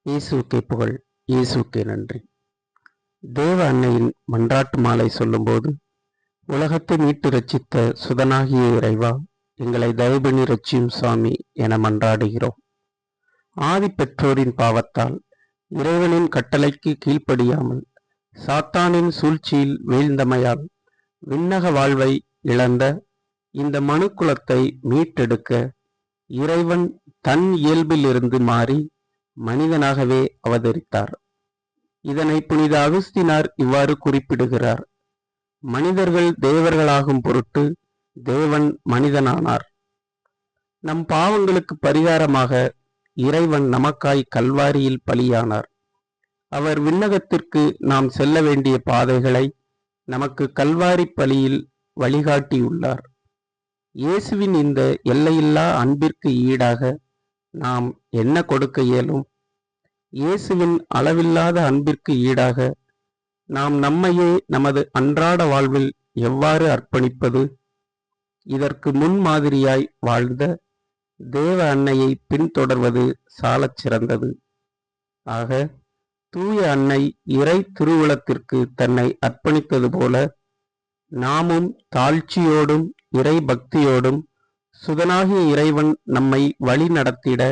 இயேசுவுக்கே புகழ், இயேசுவுக்கே நன்றி. தேவ அன்னையின் மன்றாட்டு மாலை சொல்லும்போது, உலகத்தை மீட்டு ரட்சித்த சுதனாகிய இறைவா, எங்களை தயவுபண்ணி ரட்சியும் சுவாமி என மன்றாடுகிறோம். ஆதி பெற்றோரின் பாவத்தால் இறைவனின் கட்டளைக்கு கீழ்ப்படியாமல் சாத்தானின் சூழ்ச்சியில் வீழ்ந்தமையால் விண்ணக வாழ்வை இழந்த இந்த மனு குலத்தை மீட்டெடுக்க இறைவன் தன் இயல்பிலிருந்து மாறி மனிதனாகவே அவதரித்தார். இதனை புனித அகுஸ்தினார் இவ்வாறு குறிப்பிடுகிறார்: மனிதர்கள் தேவர்களாகும் பொருட்டு தேவன் மனிதனானார். நம் பாவங்களுக்கு பரிகாரமாக இறைவன் நமக்காய் கல்வாரியில் பலியானார். அவர் விண்ணகத்திற்கு நாம் செல்ல வேண்டிய பாதைகளை நமக்கு கல்வாரி பலியில் வழிகாட்டியுள்ளார். இயேசுவின் இந்த எல்லையில்லா அன்பிற்கு ஈடாக நாம் என்ன கொடுக்க இயலும்? இயேசுவின் அளவில்லாத அன்பிற்கு ஈடாக நாம் நம்மையே நமது அன்றாட வாழ்வில் எவ்வாறு அர்ப்பணிப்பது? இதற்கு முன்மாதிரியாய் வாழ்ந்த தேவ அன்னையை பின்தொடர்வது சாலச் சிறந்தது. ஆக தூய அன்னை இறை திருவுளத்திற்கு தன்னை அர்ப்பணித்தது போல நாமும் தாழ்ச்சியோடும் இறை பக்தியோடும் சுதனாகிய இறைவன் நம்மை வழி நடத்திட,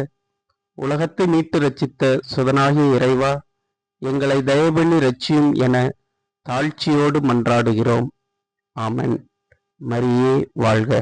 உலகத்தை மீட்டு ரட்சித்த சுதனாகிய இறைவா, எங்களை தயவுபண்ணி ரட்சியும் என தாழ்ச்சியோடு மன்றாடுகிறோம். ஆமென். மரியே வாழ்க.